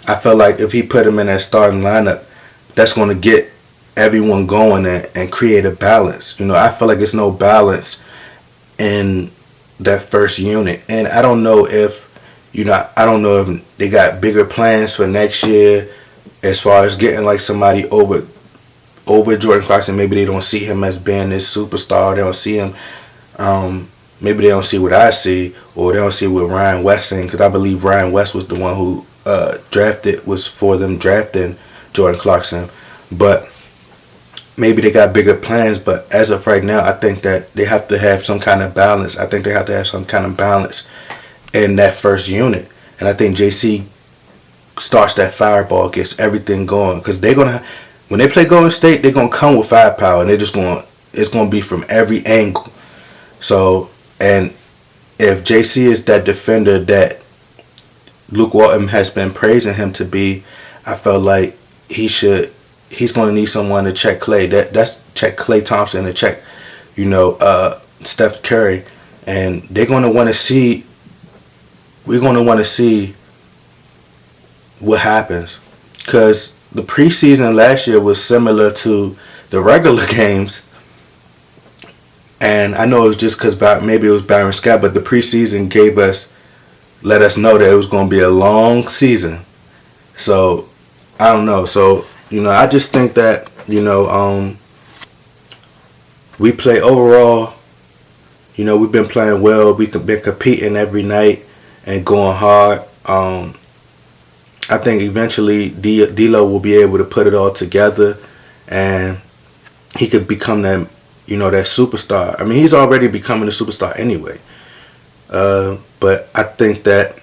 I felt like if he put him in that starting lineup, that's going to get everyone going and create a balance. I feel like there's no balance in that first unit, and I don't know if I don't know if they got bigger plans for next year as far as getting like somebody over Jordan Clarkson. Maybe they don't see him as being this superstar. They don't see him. Maybe they don't see what I see, or they don't see what Ryan West saying, because I believe Ryan West was the one who was for them drafting Jordan Clarkson. But maybe they got bigger plans. But as of right now, I think that they have to have some kind of balance. I think they have to have some kind of balance in that first unit. And I think JC starts that fireball, gets everything going, because they're gonna, when they play Golden State, they're gonna come with firepower, and it's gonna be from every angle. So, and if JC is that defender that Luke Walton has been praising him to be, I felt like he's going to need someone to check Klay. That's check Klay Thompson, and check, Steph Curry, and they're going to want to see. We're going to want to see what happens, because the preseason last year was similar to the regular games. And I know it was just because maybe it was Byron Scott, but the preseason let us know that it was going to be a long season. So, I don't know. So, I just think that, we play overall, we've been playing well. We've been competing every night and going hard. I think eventually D'Lo will be able to put it all together, and he could become that, that superstar. I mean, he's already becoming a superstar anyway. But I think that,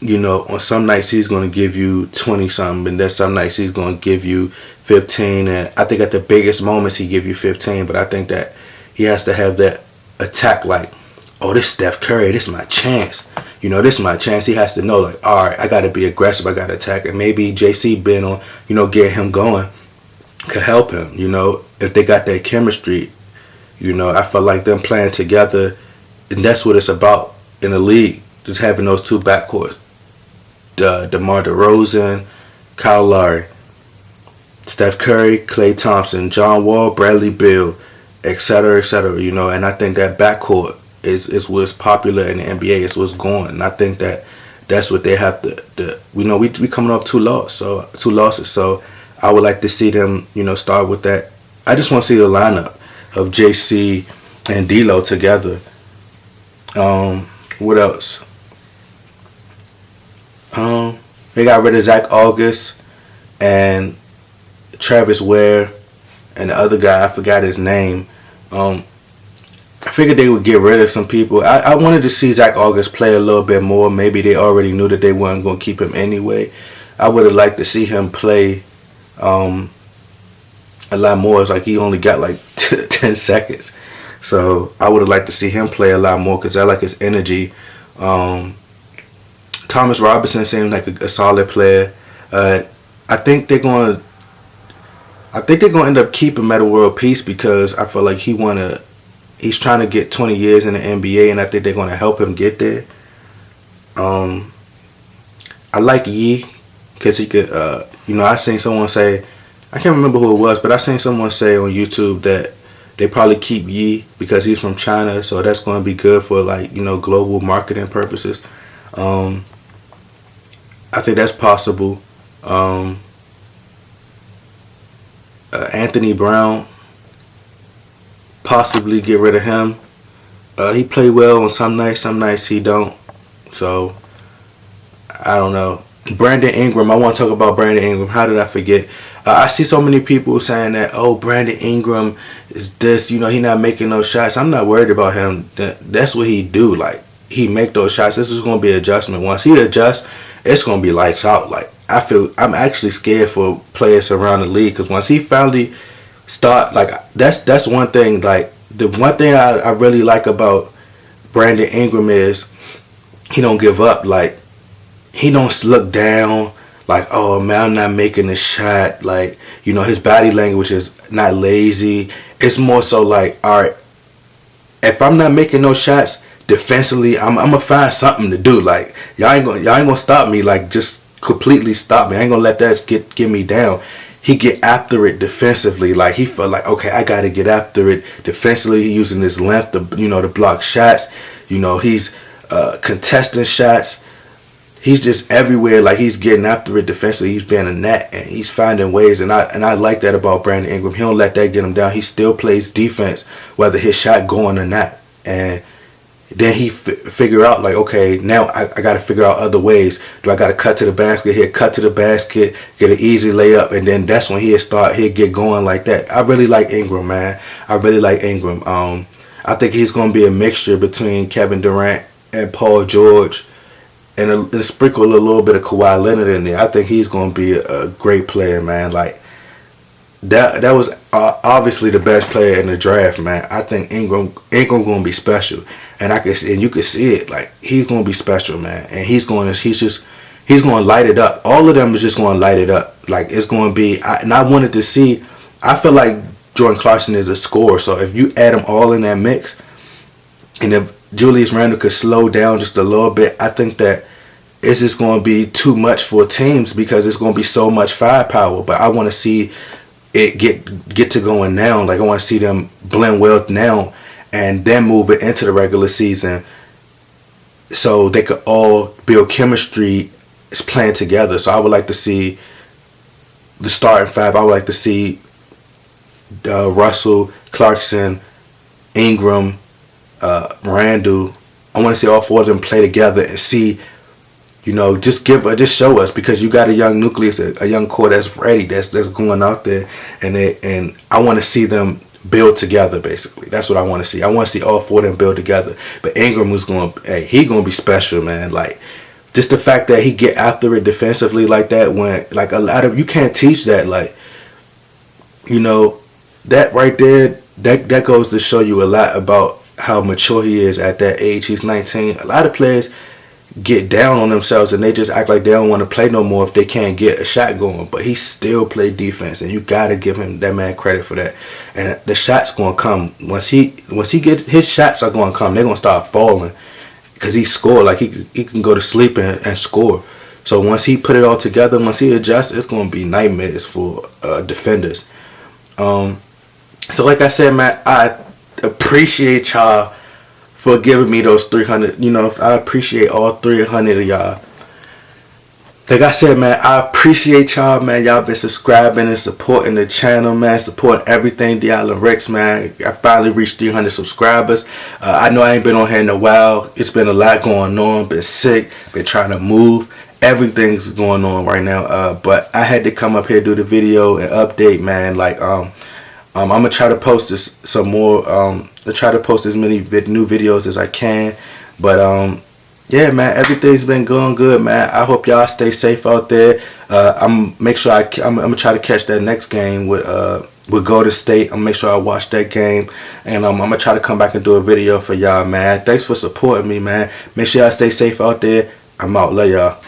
on some nights he's going to give you 20-something, and then some nights he's going to give you 15. And I think at the biggest moments he give you 15. But I think that he has to have that attack, like, oh, this Steph Curry, this is my chance. This is my chance. He has to know, like, all right, I got to be aggressive. I got to attack. And maybe JC being on, getting him going could help him, if they got that chemistry. I felt like them playing together, and that's what it's about in the league, just having those two backcourts. DeMar DeRozan, Kyle Lowry, Steph Curry, Klay Thompson, John Wall, Bradley Beal, etc., etc., and I think that backcourt is what's popular in the NBA, is what's going, and I think that that's what they have to we coming off two losses, so I would like to see them, start with that. I just want to see the lineup of JC and D'Lo together. What else? They got rid of Zach August and Travis Ware and the other guy, I forgot his name. I figured they would get rid of some people. I wanted to see Zach August play a little bit more. Maybe they already knew that they weren't going to keep him anyway. I would have liked to see him play a lot more. It's like he only got like 10 seconds. So I would have liked to see him play a lot more, because I like his energy. Thomas Robinson seems like a solid player. I think they're going to end up keeping Metta World Peace, because I feel like he's trying to get 20 years in the NBA, and I think they're going to help him get there. I like Yi, because he could, I seen someone say, I can't remember who it was, but I seen someone say on YouTube that they probably keep Yi because he's from China, so that's going to be good for, like, global marketing purposes. I think that's possible. Anthony Brown, possibly get rid of him. He play well on some nights he don't. So, I don't know. Brandon Ingram, I want to talk about Brandon Ingram. How did I forget? I see so many people saying that, oh, Brandon Ingram is this, he not making those shots. I'm not worried about him. That's what he do. Like, he make those shots. This is going to be an adjustment. Once he adjusts, it's going to be lights out. Like, I'm actually scared for players around the league, because once he finally start, like, that's one thing. Like, the one thing I really like about Brandon Ingram is he don't give up. Like, he don't look down. Like, oh man, I'm not making this shot. Like, his body language is not lazy. It's more so like, all right, if I'm not making those shots defensively, I'm gonna find something to do. Like, y'all ain't gonna stop me. Like, just completely stop me. I ain't gonna let that get me down. He get after it defensively. Like, he felt like, okay, I gotta get after it defensively. He using his length to, to block shots. He's contesting shots. He's just everywhere. Like, he's getting after it defensively. He's being a net, and he's finding ways. And I like that about Brandon Ingram. He don't let that get him down. He still plays defense, whether his shot going or not. And then he figure out, like, okay, now I got to figure out other ways. Do I got to cut to the basket here, cut to the basket, get an easy layup, and then that's when he'll get going like that. I really like Ingram, man. I really like Ingram. I think he's going to be a mixture between Kevin Durant and Paul George, and sprinkle a little bit of Kawhi Leonard in there. I think he's going to be a great player, man. Like, that was obviously the best player in the draft, man. I think Ingram going to be special, and you can see it. Like, he's going to be special, man, and he's going to light it up. All of them is just going to light it up. Like, it's going to be. I wanted to see. I feel like Jordan Clarkson is a scorer, so if you add them all in that mix, and if Julius Randle could slow down just a little bit, I think that it's just going to be too much for teams because it's going to be so much firepower. But I want to see it get to going now. Like, I want to see them blend well now and then move it into the regular season so they could all build chemistry playing together. So I would like to see the starting five. I would like to see Russell, Clarkson, Ingram, Randall. I want to see all four of them play together and see, just show us, because you got a young nucleus, a young core that's ready, that's going out there, and I want to see them build together. Basically, that's what I want to see. I want to see all four of them build together. But Ingram was he gonna be special, man. Like, just the fact that he get after it defensively like that, when like a lot of you can't teach that. Like, that right there, that goes to show you a lot about how mature he is at that age. He's 19. A lot of players get down on themselves and they just act like they don't want to play no more if they can't get a shot going. But he still played defense, and you gotta give that man credit for that. And the shots gonna come once he get his shots are gonna come. They're gonna start falling because he scored. Like, he can go to sleep and score. So once he put it all together, once he adjusts, it's gonna be nightmares for defenders. So like I said, man, I appreciate y'all for giving me those 300. I appreciate all 300 of y'all. Like I said, man, I appreciate y'all, man. Y'all been subscribing and supporting the channel, man. Supporting everything D'Allen Rex, man. I finally reached 300 subscribers. I know I ain't been on here in a while. It's been a lot going on. Been sick. Been trying to move. Everything's going on right now. But I had to come up here, do the video and update, man. Like, I'm gonna try to post this some more. I try to post as many new videos as I can. But yeah, man, everything's been going good, man. I hope y'all stay safe out there. I'm gonna try to catch that next game with Golden State. I'm gonna make sure I watch that game, and I'm gonna try to come back and do a video for y'all, man. Thanks for supporting me, man. Make sure y'all stay safe out there. I'm out. Love y'all.